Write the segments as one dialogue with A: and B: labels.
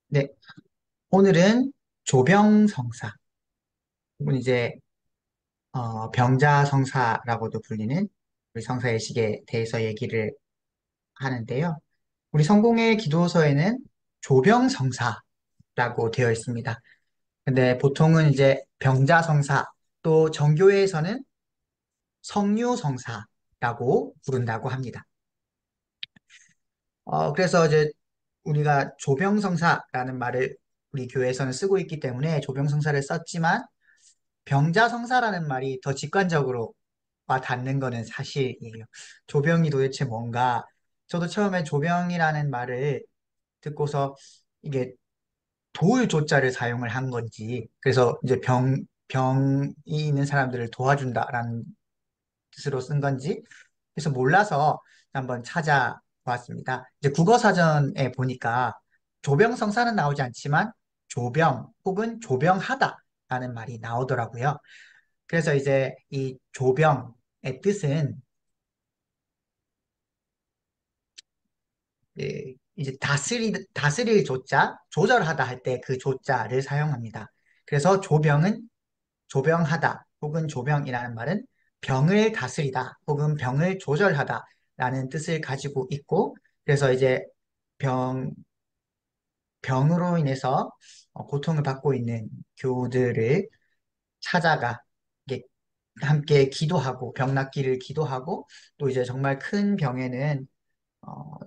A: 네, 오늘은 조병성사, 혹은 이제 병자성사라고도 불리는 우리 성사의식에 대해서 얘기를 하는데요. 우리 성공의 기도서에는 조병성사라고 되어 있습니다. 근데 보통은 이제 병자성사, 또 정교회에서는 성류성사라고 부른다고 합니다. 그래서 이제 우리가 조병성사라는 말을 우리 교회에서는 쓰고 있기 때문에 조병성사를 썼지만 병자성사라는 말이 더 직관적으로 와 닿는 거는 사실이에요. 조병이 도대체 뭔가, 저도 처음에 조병이라는 말을 듣고서 이게 도울 조자를 사용을 한 건지, 그래서 이제 병이 있는 사람들을 도와준다라는 뜻으로 쓴 건지, 그래서 몰라서 한번 찾아봤습니다. 이제 국어사전에 보니까 조병성사는 나오지 않지만 조병 혹은 조병하다라는 말이 나오더라고요. 그래서 이제 이 조병의 뜻은 이제 다스릴 조자, 조절하다 할 때 그 조자를 사용합니다. 그래서 조병하다 혹은 조병이라는 말은 병을 다스리다 혹은 병을 조절하다라는 뜻을 가지고 있고, 그래서 이제 병, 병으로 인해서 고통을 받고 있는 교우들을 찾아가 이게 함께 기도하고 병 낫기를 기도하고, 또 이제 정말 큰 병에는 어,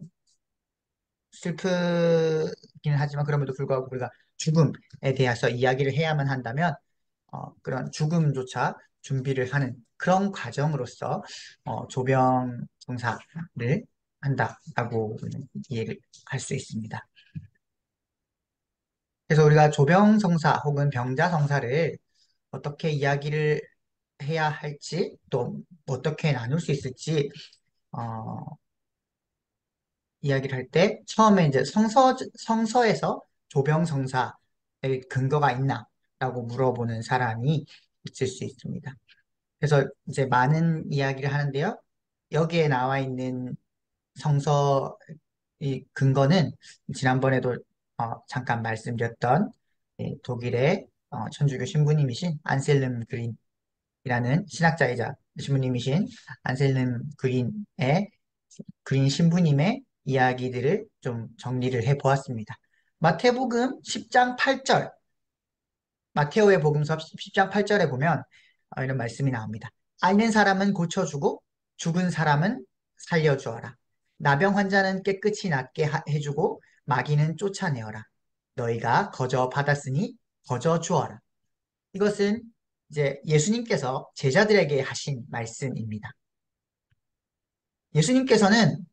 A: 슬프기는 하지만 그럼에도 불구하고 우리가 죽음에 대해서 이야기를 해야만 한다면 그런 죽음조차 준비를 하는 그런 과정으로서 조병성사를 한다라고 이해를 할 수 있습니다. 그래서 우리가 조병성사 혹은 병자성사를 어떻게 이야기를 해야 할지, 또 어떻게 나눌 수 있을지 어, 이야기를 할 때 처음에 이제 성서에서 조병성사의 근거가 있나라고 물어보는 사람이 있을 수 있습니다. 그래서 이제 많은 이야기를 하는데요. 여기에 나와 있는 성서 이 근거는 지난번에도 잠깐 말씀드렸던 독일의 천주교 신부님이신 안셀름 그린이라는 신학자이자 신부님이신 안셀름 그린 신부님의 이야기들을 좀 정리를 해 보았습니다. 마태복음 10장 8절, 마테오의 복음서 10장 8절에 보면 이런 말씀이 나옵니다. 앓는 사람은 고쳐주고 죽은 사람은 살려주어라. 나병 환자는 깨끗이 낫게 해주고 마귀는 쫓아내어라. 너희가 거저 받았으니 거저 주어라. 이것은 이제 예수님께서 제자들에게 하신 말씀입니다. 예수님께서는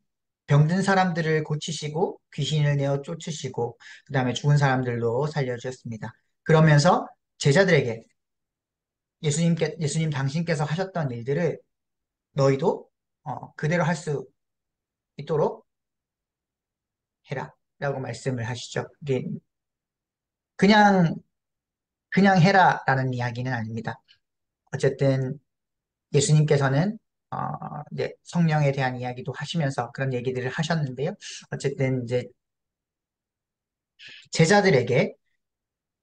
A: 병든 사람들을 고치시고 귀신을 내어 쫓으시고 그 다음에 죽은 사람들도 살려주셨습니다. 그러면서 제자들에게 예수님 당신께서 하셨던 일들을 너희도 그대로 할 수 있도록 해라 라고 말씀을 하시죠. 이게 그냥 해라라는 이야기는 아닙니다. 어쨌든 예수님께서는 어, 이제 성령에 대한 이야기도 하시면서 그런 얘기들을 하셨는데요. 어쨌든 이제 제자들에게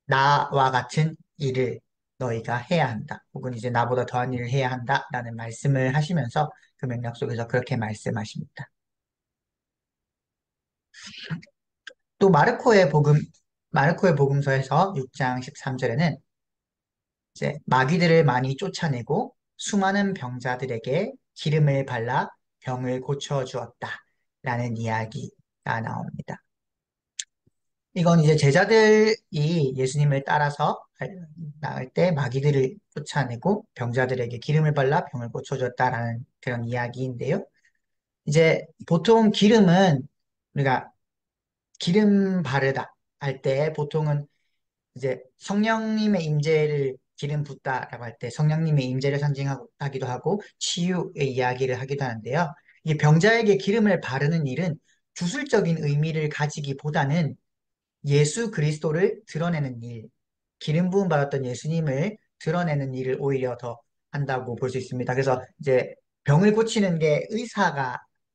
A: 나와 같은 일을 너희가 해야 한다. 혹은 이제 나보다 더한 일을 해야 한다라는 말씀을 하시면서 그 맥락 속에서 그렇게 말씀하십니다. 또 마르코의 복음서에서 6장 13절에는 이제 마귀들을 많이 쫓아내고 수많은 병자들에게 기름을 발라 병을 고쳐 주었다라는 이야기가 나옵니다. 이건 이제 제자들이 예수님을 따라서 나갈 때 마귀들을 쫓아내고 병자들에게 기름을 발라 병을 고쳐줬다라는 그런 이야기인데요. 이제 보통 기름은 우리가 기름 바르다 할 때 보통은 이제 성령님의 임재를 기름 붓다라고 할 때 성령님의 임재를 상징하기도 하고 치유의 이야기를 하기도 하는데요. 이 병자에게 기름을 바르는 일은 주술적인 의미를 가지기보다는 예수 그리스도를 드러내는 일, 기름 부음 받았던 예수님을 드러내는 일을 오히려 더 한다고 볼 수 있습니다. 그래서 이제 병을 고치는 게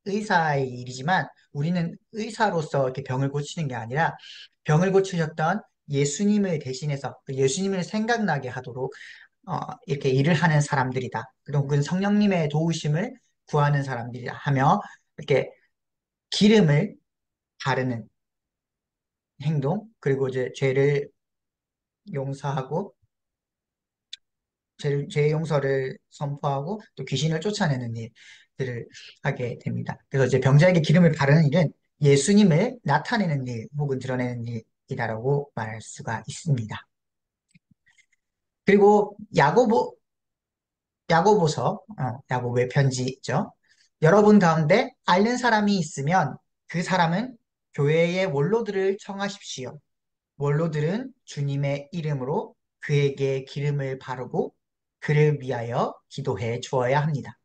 A: 의사의 일이지만 우리는 의사로서 이렇게 병을 고치는 게 아니라 병을 고치셨던 예수님을 대신해서 그 예수님을 생각나게 하도록 이렇게 일을 하는 사람들이다. 혹은 성령님의 도우심을 구하는 사람들이다 하며 이렇게 기름을 바르는 행동, 그리고 이제 죄를 용서하고 죄 용서를 선포하고 또 귀신을 쫓아내는 일들을 하게 됩니다. 그래서 이제 병자에게 기름을 바르는 일은 예수님을 나타내는 일 혹은 드러내는 일이다라고 말할 수가 있습니다. 그리고 야고보의 편지죠. 여러분 가운데 앓는 사람이 있으면 그 사람은 교회의 원로들을 청하십시오. 원로들은 주님의 이름으로 그에게 기름을 바르고 그를 위하여 기도해 주어야 합니다.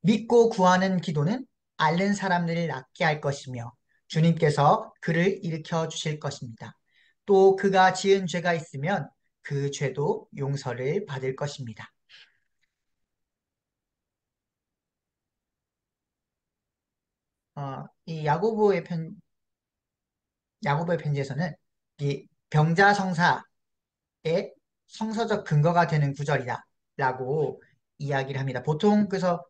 A: 믿고 구하는 기도는 앓는 사람들을 낫게 할 것이며 주님께서 그를 일으켜 주실 것입니다. 또 그가 지은 죄가 있으면 그 죄도 용서를 받을 것입니다. 이 야고보의 편지에서는 이 병자성사 의 성서적 근거가 되는 구절이다라고 이야기를 합니다. 보통 그래서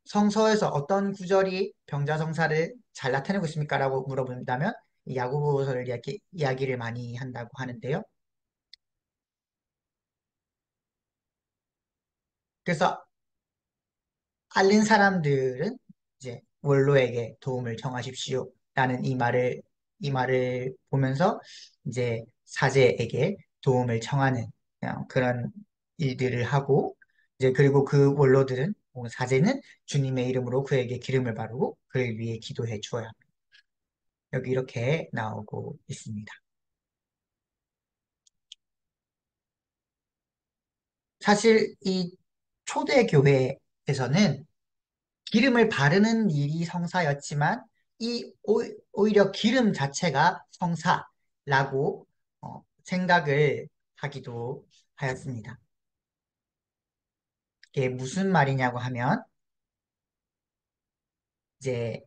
A: 성서에서 어떤 구절이 병자성사를 잘 나타내고 있습니까라고 물어본다면 이 야고보서를 이야기를 많이 한다고 하는데요. 그래서 앓는 사람들은 이제 원로에게 도움을 청하십시오. 라는 이 말을 보면서 이제 사제에게 도움을 청하는 그런 일들을 하고, 이제 그리고 그 원로들은, 혹은 사제는 주님의 이름으로 그에게 기름을 바르고 그를 위해 기도해 주어야 합니다. 여기 이렇게 나오고 있습니다. 사실 이 초대교회에서는 기름을 바르는 일이 성사였지만 오히려 기름 자체가 성사라고 생각을 하기도 하였습니다. 이게 무슨 말이냐고 하면 이제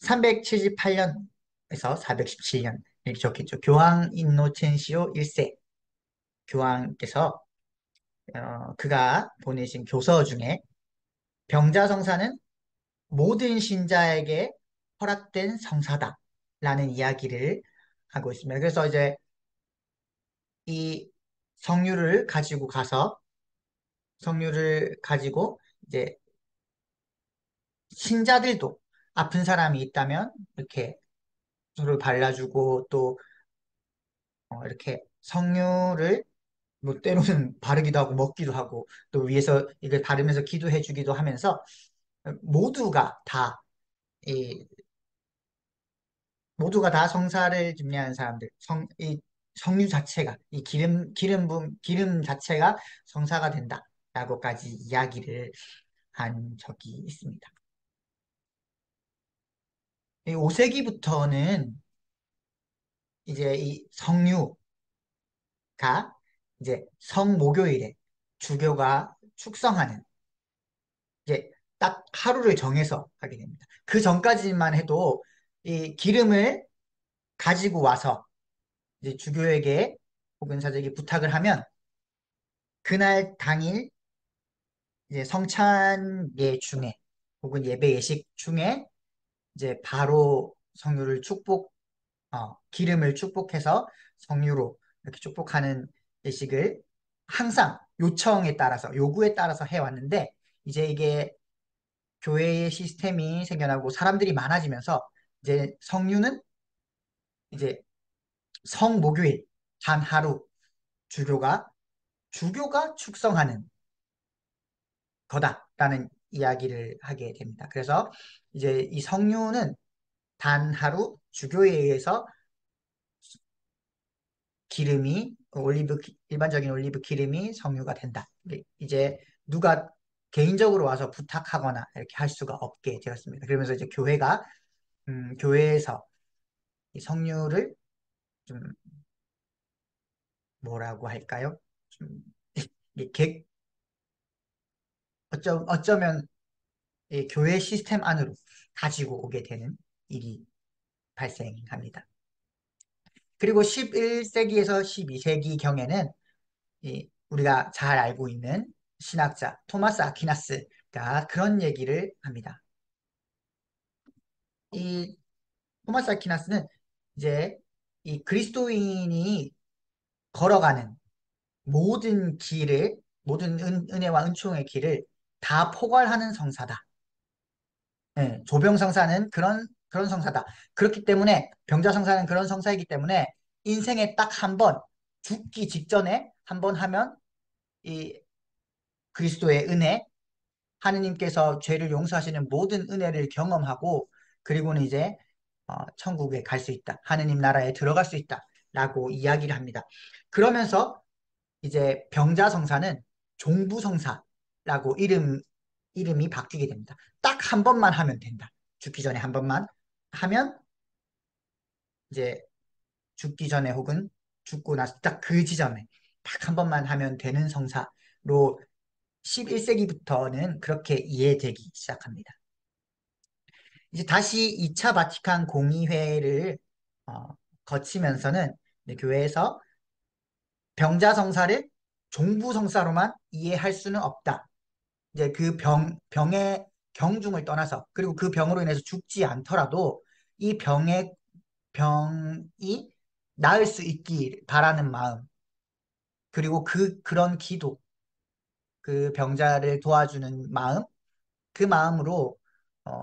A: 378년에서 417년 이렇게 적혔죠. 교황 인노첸시오 1세 교황께서 그가 보내신 교서 중에 병자성사는 모든 신자에게 허락된 성사다라는 이야기를 하고 있습니다. 그래서 이제 이 성류를 가지고 이제 신자들도 아픈 사람이 있다면 이렇게 서로 발라주고 또 이렇게 성류를 뭐 때로는 바르기도 하고 먹기도 하고 또 위에서 이걸 바르면서 기도해주기도 하면서 모두가 다 이 모두가 다 성사를 준비하는 사람들, 이 성류 자체가, 이 기름 자체가 성사가 된다라고까지 이야기를 한 적이 있습니다. 이 5세기부터는 이제 이 성류가 이제 성목요일에 주교가 축성하는 이제 딱 하루를 정해서 하게 됩니다. 그 전까지만 해도 이 기름을 가지고 와서 이제 주교에게 혹은 사제에게 부탁을 하면 그날 당일 이제 성찬예 중에 혹은 예배 예식 중에 이제 바로 기름을 축복해서 성유로 이렇게 축복하는 예식을 항상 요구에 따라서 해왔는데 이제 이게 교회의 시스템이 생겨나고 사람들이 많아지면서 이제 성유는 이제 성목요일 단 하루 주교가 축성하는 거다라는 이야기를 하게 됩니다. 그래서 이제 이 성류는 단 하루 주교에 의해서 일반적인 올리브 기름이 성류가 된다. 이제 누가 개인적으로 와서 부탁하거나 이렇게 할 수가 없게 되었습니다. 그러면서 이제 교회가 교회에서 이 성류를 좀 뭐라고 할까요? 좀 이게 어쩌면 이 교회 시스템 안으로 가지고 오게 되는 일이 발생합니다. 그리고 11세기에서 12세기경에는 우리가 잘 알고 있는 신학자 토마스 아퀴나스가 그런 얘기를 합니다. 이 토마스 아퀴나스는 이제 이 그리스도인이 걸어가는 모든 길을, 모든 은혜와 은총의 길을 다 포괄하는 성사다. 예, 조병성사는 그런 성사다. 그렇기 때문에 병자성사는 그런 성사이기 때문에 인생에 딱 한 번, 죽기 직전에 한 번 하면 이 그리스도의 은혜, 하느님께서 죄를 용서하시는 모든 은혜를 경험하고 그리고는 이제 천국에 갈 수 있다. 하느님 나라에 들어갈 수 있다. 라고 이야기를 합니다. 그러면서 이제 병자성사는 종부성사라고 이름이 바뀌게 됩니다. 딱 한 번만 하면 된다. 죽기 전에 한 번만 하면 이제 죽기 전에 혹은 죽고 나서 딱 그 지점에 딱 한 번만 하면 되는 성사로 11세기부터는 그렇게 이해되기 시작합니다. 이제 다시 2차 바티칸 공의회를 어, 거치면서는 이제 교회에서 병자성사를 종부성사로만 이해할 수는 없다. 이제 그 병의 경중을 떠나서 그리고 그 병으로 인해서 죽지 않더라도 이 병이 나을 수 있길 바라는 마음 그리고 그런 기도 그 병자를 도와주는 마음 그 마음으로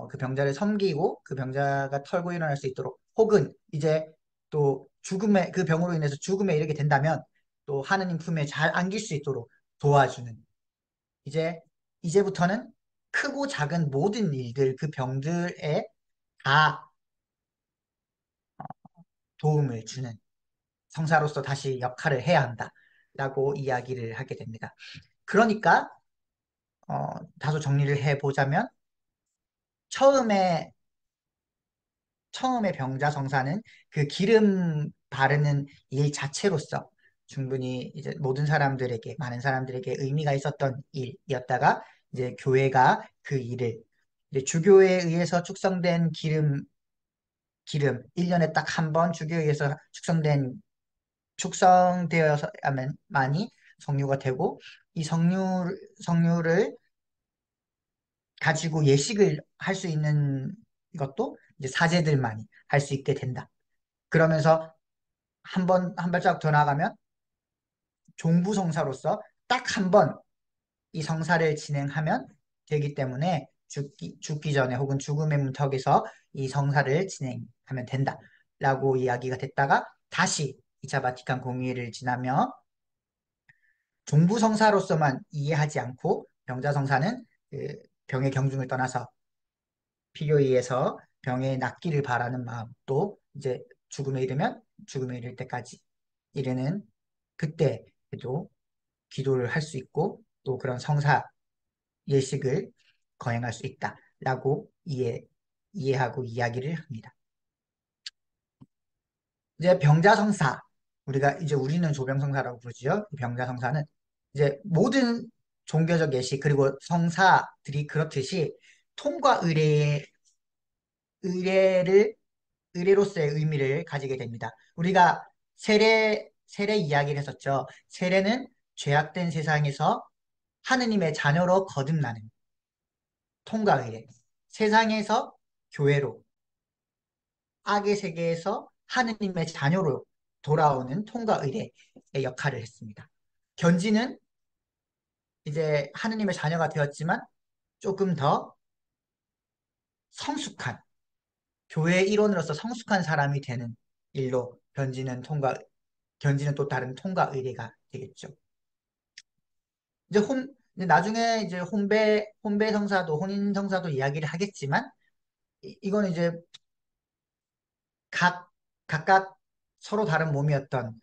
A: 그 병자를 섬기고 그 병자가 털고 일어날 수 있도록 혹은 이제 또 죽음의 그 병으로 인해서 죽음에 이르게 된다면 또 하느님 품에 잘 안길 수 있도록 도와주는 이제 이제부터는 크고 작은 모든 일들 그 병들에 다 도움을 주는 성사로서 다시 역할을 해야 한다라고 이야기를 하게 됩니다. 그러니까 다소 정리를 해보자면 처음에 처음에 병자성사는 그 기름 바르는 일 자체로서 충분히 이제 모든 사람들에게, 많은 사람들에게 의미가 있었던 일이었다가 이제 교회가 그 일을 이제 주교에 의해서 축성된 기름, 1년에 딱 한 번 주교에 의해서 축성되어야만이 성류가 되고 이 성류를 가지고 예식을 할 수 있는 것도 이제 사제들만이 할 수 있게 된다. 그러면서 한 발짝 더 나아가면 종부성사로서 딱 한 번 이 성사를 진행하면 되기 때문에 죽기 전에 혹은 죽음의 문턱에서 이 성사를 진행하면 된다. 라고 이야기가 됐다가 다시 2차 바티칸 공의회를 지나며 종부성사로서만 이해하지 않고 병자성사는 그 병의 경중을 떠나서 필요에 의해서 병에 낫기를 바라는 마음도 이제 죽음에 이르면 죽음에 이를 때까지 이르는 그때에도 기도를 할 수 있고 또 그런 성사 예식을 거행할 수 있다라고 이해하고 이야기를 합니다. 이제 병자성사 우리는 조병성사라고 부르죠. 병자성사는 이제 모든 종교적 예식 그리고 성사들이 그렇듯이 통과 의례를 의례로서의 의미를 가지게 됩니다. 우리가 세례 이야기를 했었죠. 세례는 죄악된 세상에서 하느님의 자녀로 거듭나는 통과 의례. 세상에서 교회로, 악의 세계에서 하느님의 자녀로 돌아오는 통과 의례의 역할을 했습니다. 견지는 이제 하느님의 자녀가 되었지만 조금 더 성숙한, 교회의 일원으로서 성숙한 사람이 되는 일로 견지는 또 다른 통과 의례가 되겠죠. 이제 나중에 이제 혼배 성사도, 혼인 성사도 이야기를 하겠지만, 이거는 이제 각각 서로 다른 몸이었던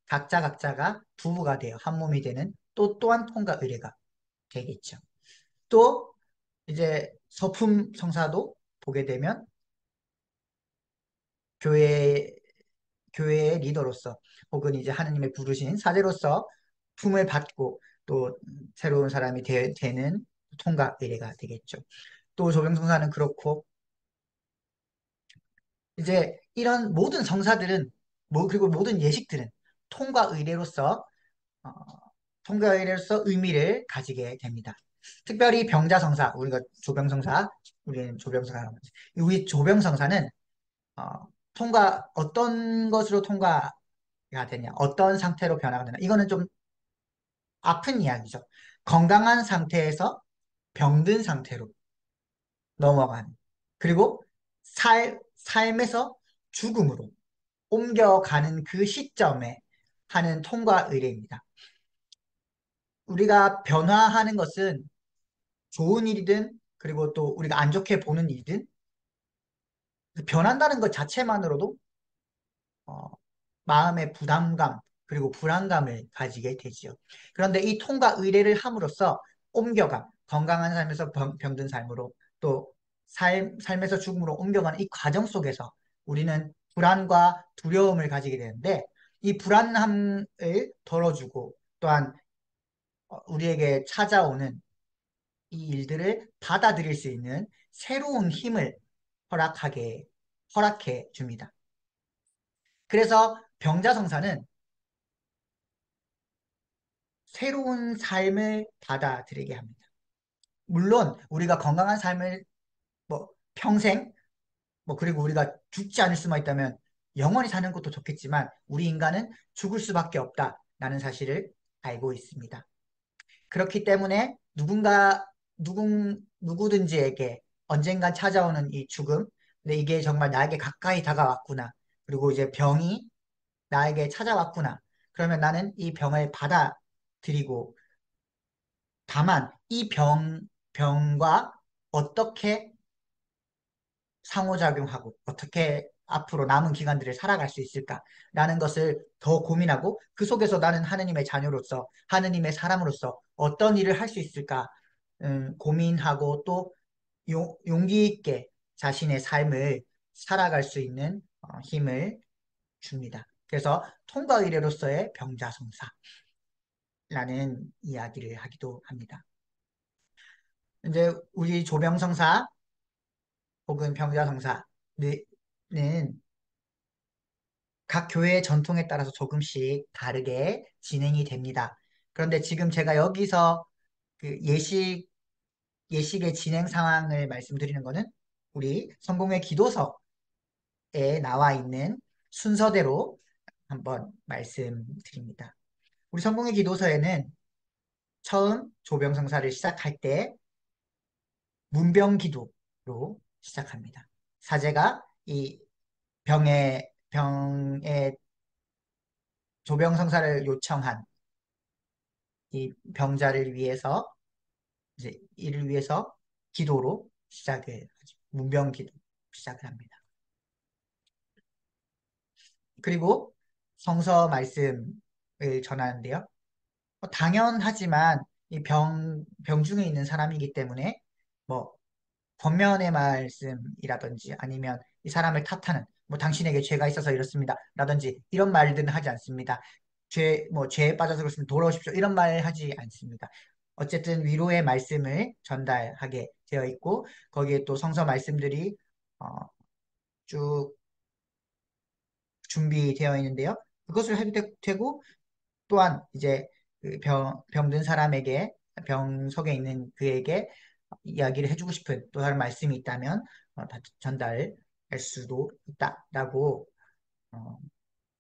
A: 각자가 부부가 되어 한 몸이 되는 또한 통과 의례가 되겠죠. 또 이제 서품 성사도 보게 되면 교회 교회의 리더로서 혹은 이제 하느님의 부르신 사제로서 품을 받고 또 새로운 사람이 되는 통과 의례가 되겠죠. 또 조병성사는 그렇고 이제 이런 모든 성사들은 그리고 모든 예식들은 통과 의례로서 어, 통과 의례로서 의미를 가지게 됩니다. 특별히 병자성사, 우리가 조병성사, 우리는 조병성사라고 하지. 우리 조병성사는 어, 어떤 것으로 통과가 되냐, 어떤 상태로 변화가 되냐. 이거는 좀 아픈 이야기죠. 건강한 상태에서 병든 상태로 넘어가는. 그리고 삶에서 죽음으로 옮겨가는 그 시점에 하는 통과 의례입니다. 우리가 변화하는 것은 좋은 일이든 그리고 또 우리가 안 좋게 보는 일이든 변한다는 것 자체만으로도 어, 마음의 부담감 그리고 불안감을 가지게 되지요. 그런데 이 통과 의례를 함으로써 옮겨감, 건강한 삶에서 병든 삶으로 또 삶에서 죽음으로 옮겨가는 이 과정 속에서 우리는 불안과 두려움을 가지게 되는데 이 불안함을 덜어주고 또한 우리에게 찾아오는 이 일들을 받아들일 수 있는 새로운 힘을 허락해 줍니다. 그래서 병자성사는 새로운 삶을 받아들이게 합니다. 물론 우리가 건강한 삶을 뭐 평생 그리고 우리가 죽지 않을 수만 있다면 영원히 사는 것도 좋겠지만 우리 인간은 죽을 수밖에 없다라는 사실을 알고 있습니다. 그렇기 때문에 누구든지에게 언젠간 찾아오는 이 죽음, 근데 이게 정말 나에게 가까이 다가왔구나. 그리고 이제 병이 나에게 찾아왔구나. 그러면 나는 이 병을 받아들이고 다만 이 병과 어떻게 상호작용하고 어떻게 앞으로 남은 기간들을 살아갈 수 있을까라는 것을 더 고민하고 그 속에서 나는 하느님의 자녀로서 하느님의 사람으로서 어떤 일을 할 수 있을까 고민하고 또 용기 있게 자신의 삶을 살아갈 수 있는 힘을 줍니다. 그래서 통과 의례로서의 병자성사라는 이야기를 하기도 합니다. 이제 우리 조병성사 혹은 병자성사는 각 교회의 전통에 따라서 조금씩 다르게 진행이 됩니다. 그런데 지금 제가 여기서 그 예식의 진행 상황을 말씀드리는 거는 우리 성공회 기도서에 나와 있는 순서대로 한번 말씀드립니다. 우리 성공회 기도서에는 처음 조병성사를 시작할 때 문병기도로 시작합니다. 사제가 이 병의 조병성사를 요청한 이 병자를 위해서 이제 이를 위해서 기도로 시작을 하죠. 문병기도 시작을 합니다. 그리고 성서 말씀을 전하는데요. 당연하지만 이 병중에 있는 사람이기 때문에 뭐 권면의 말씀이라든지 아니면 이 사람을 탓하는 뭐 당신에게 죄가 있어서 이렇습니다. 라든지 이런 말들은 하지 않습니다. 죄에 빠져서 그렇으면 돌아오십시오. 이런 말 하지 않습니다. 어쨌든 위로의 말씀을 전달하게 되어 있고 거기에 또 성서 말씀들이 어, 쭉 준비되어 있는데요. 그것을 해도 되고 또한 이제 그 병든 사람에게 병석에 있는 그에게 이야기를 해주고 싶은 또 다른 말씀이 있다면 다 전달할 수도 있다라고 어,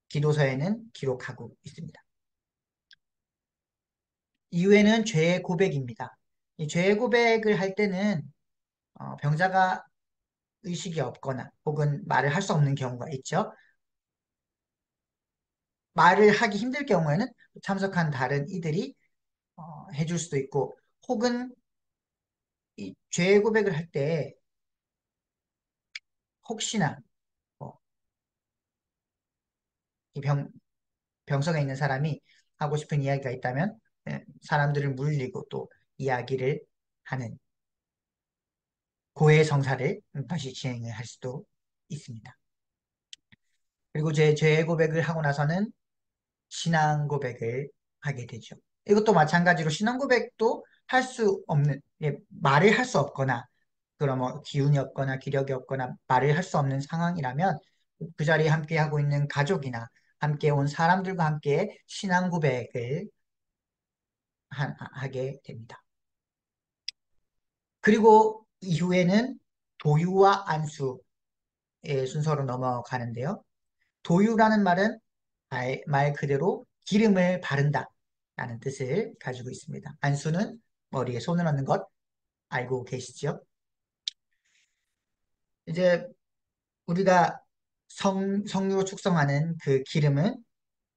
A: 기도서에는 기록하고 있습니다. 이후에는 죄의 고백입니다. 이 죄의 고백을 할 때는 병자가 의식이 없거나 혹은 말을 할 수 없는 경우가 있죠. 말을 하기 힘들 경우에는 참석한 다른 이들이 해줄 수도 있고 혹은 이 죄의 고백을 할 때 혹시나 뭐 이 병석에 있는 사람이 하고 싶은 이야기가 있다면 사람들을 물리고 또 이야기를 하는 고해성사를 다시 진행을 할 수도 있습니다. 그리고 제 죄 고백을 하고 나서는 신앙 고백을 하게 되죠. 이것도 마찬가지로 신앙 고백도 할 수 없는, 예, 말을 할 수 없거나, 그런 뭐 기운이 없거나 기력이 없거나 말을 할 수 없는 상황이라면 그 자리에 함께 하고 있는 가족이나 함께 온 사람들과 함께 신앙 고백을 하게 됩니다. 그리고 이후에는 도유와 안수의 순서로 넘어가는데요. 도유라는 말은 말 그대로 기름을 바른다 라는 뜻을 가지고 있습니다. 안수는 머리에 손을 얹는 것 알고 계시죠? 이제 우리가 성류로 축성하는 그 기름은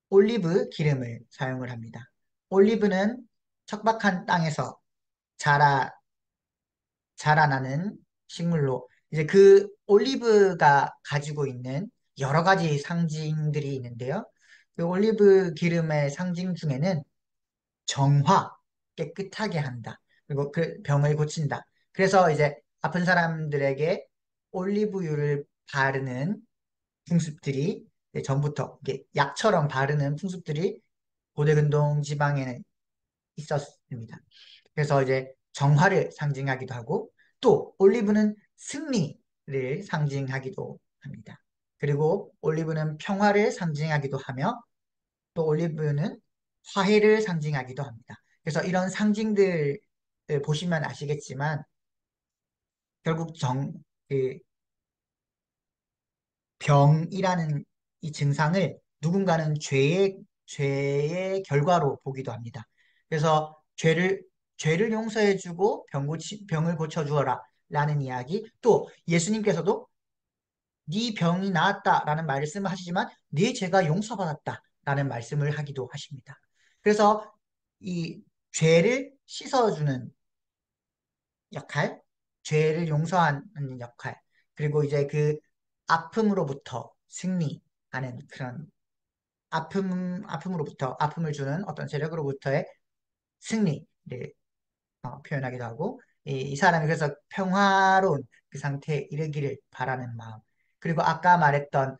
A: 올리브 기름을 사용을 합니다. 올리브는 척박한 땅에서 자라, 자라나는 식물로 이제 그 올리브가 가지고 있는 여러 가지 상징들이 있는데요. 그 올리브 기름의 상징 중에는 정화, 깨끗하게 한다. 그리고 그 병을 고친다. 그래서 이제 아픈 사람들에게 올리브유를 바르는 풍습들이 전부터 이게 약처럼 바르는 풍습들이 고대 근동 지방에는 있었습니다. 그래서 이제 정화를 상징하기도 하고 또 올리브는 승리를 상징하기도 합니다. 그리고 올리브는 평화를 상징하기도 하며 또 올리브유는 화해를 상징하기도 합니다. 그래서 이런 상징들을 보시면 아시겠지만 결국 그 병이라는 이 증상을 누군가는 죄의 결과로 보기도 합니다. 그래서 죄를 용서해주고 병을 고쳐주어라 라는 이야기, 또 예수님께서도 네 병이 나았다라는 말씀을 하시지만 네 죄가 용서받았다라는 말씀을 하기도 하십니다. 그래서 이 죄를 씻어주는 역할, 죄를 용서하는 역할, 그리고 이제 그 아픔으로부터 승리하는 그런 아픔으로부터 아픔을 주는 어떤 세력으로부터의 승리를 표현하기도 하고 이 사람이 그래서 평화로운 그 상태에 이르기를 바라는 마음 그리고 아까 말했던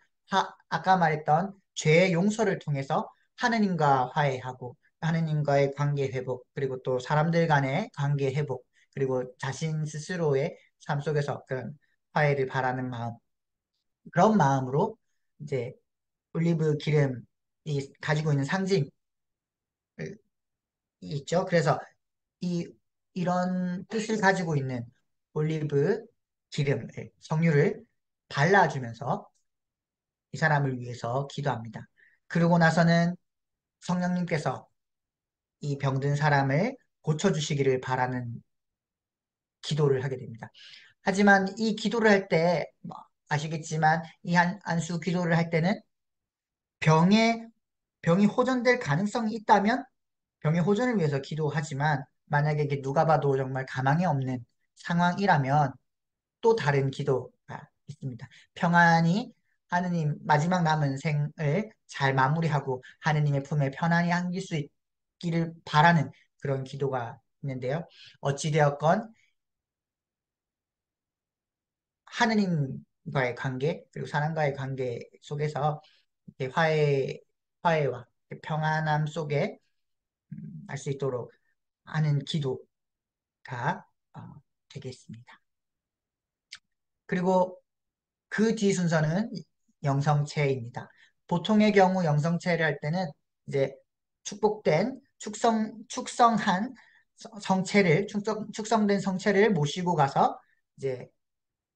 A: 죄의 용서를 통해서 하느님과 화해하고 하느님과의 관계 회복 그리고 또 사람들 간의 관계 회복 그리고 자신 스스로의 삶 속에서 그런 화해를 바라는 마음 그런 마음으로 이제 올리브 기름이 가지고 있는 상징이 있죠. 그래서 이, 이런 뜻을 가지고 있는 올리브 기름을, 성유를 발라주면서 이 사람을 위해서 기도합니다. 그러고 나서는 성령님께서 이 병든 사람을 고쳐주시기를 바라는 기도를 하게 됩니다. 하지만 이 기도를 할 때, 뭐 아시겠지만 이 안수 기도를 할 때는 병에, 병이 호전될 가능성이 있다면 병의 호전을 위해서 기도하지만 만약에 이게 누가 봐도 정말 가망이 없는 상황이라면 또 다른 기도가 있습니다. 평안히 하느님 마지막 남은 생을 잘 마무리하고 하느님의 품에 편안히 안길 수 있기를 바라는 그런 기도가 있는데요. 어찌되었건 하느님과의 관계 그리고 사람과의 관계 속에서 이렇게 화해와 평안함 속에 알 수 있도록 하는 기도가 되겠습니다. 그리고 그 뒤 순서는 영성체입니다. 보통의 경우 영성체를 할 때는 이제 축성한 축성된 성체를 모시고 가서 이제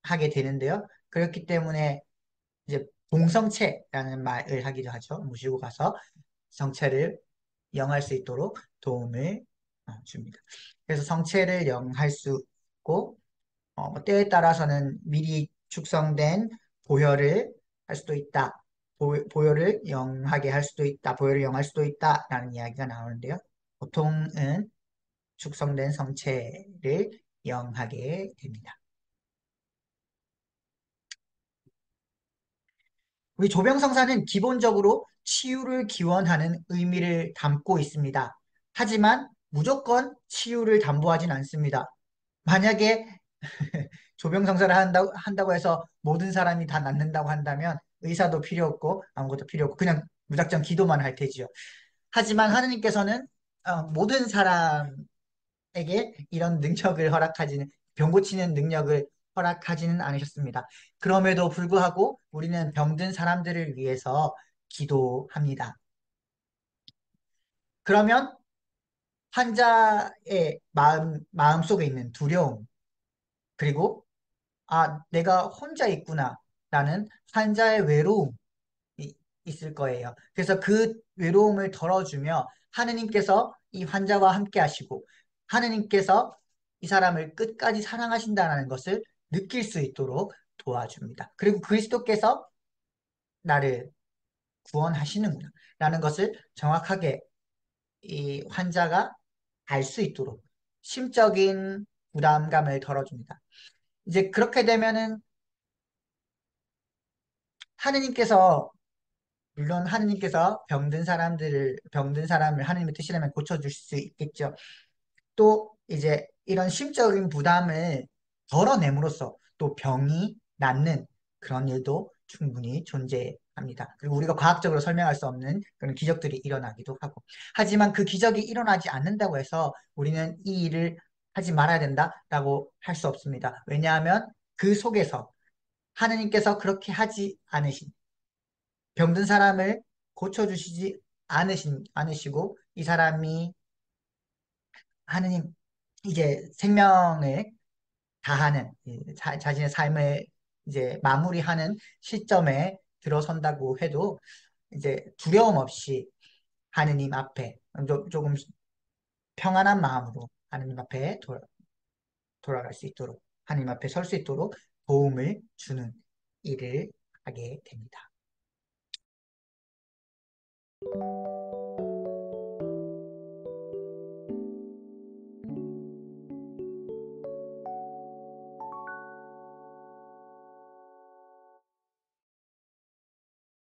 A: 하게 되는데요. 그렇기 때문에 이제 봉성체라는 말을 하기도 하죠. 모시고 가서 성체를 영할 수 있도록 도움을 줍니다. 그래서 성체를 영할 수 있고 뭐 때에 따라서는 미리 축성된 보혈을 할 수도 있다. 보혈을 영하게 할 수도 있다. 보혈을 영할 수도 있다라는 이야기가 나오는데요. 보통은 축성된 성체를 영하게 됩니다. 우리 조병성사는 기본적으로 치유를 기원하는 의미를 담고 있습니다. 하지만 무조건 치유를 담보하진 않습니다. 만약에 조병상사를 한다고 해서 모든 사람이 다 낫는다고 한다면 의사도 필요 없고 아무것도 필요 없고 그냥 무작정 기도만 할 테지요. 하지만 하느님께서는 모든 사람에게 이런 능력을 허락하지는, 병 고치는 능력을 허락하지는 않으셨습니다. 그럼에도 불구하고 우리는 병든 사람들을 위해서 기도합니다. 그러면 환자의 마음속에 있는 두려움, 그리고 내가 혼자 있구나 라는 환자의 외로움이 있을 거예요. 그래서 그 외로움을 덜어주며 하느님께서 이 환자와 함께 하시고 하느님께서 이 사람을 끝까지 사랑하신다는 것을 느낄 수 있도록 도와줍니다. 그리고 그리스도께서 나를 구원하시는구나 라는 것을 정확하게 이 환자가 알 수 있도록 심적인 부담감을 덜어줍니다. 이제 그렇게 되면은 하느님께서 물론 하느님께서 병든 사람을 하느님의 뜻이라면 고쳐줄 수 있겠죠. 또 이제 이런 심적인 부담을 덜어냄으로써 또 병이 낫는 그런 일도 충분히 존재합니다. 그리고 우리가 과학적으로 설명할 수 없는 그런 기적들이 일어나기도 하고. 하지만 그 기적이 일어나지 않는다고 해서 우리는 이 일을 하지 말아야 된다라고 할 수 없습니다. 왜냐하면 그 속에서 하느님께서 그렇게 하지 않으신 병든 사람을 고쳐주시지 않으시고 이 사람이 하느님 이제 생명을 다하는 자신의 삶을 이제 마무리하는 시점에 들어선다고 해도 이제 두려움 없이 하느님 앞에 조금 평안한 마음으로 하느님 앞에 돌아갈 수 있도록 하느님 앞에 설 수 있도록 도움을 주는 일을 하게 됩니다.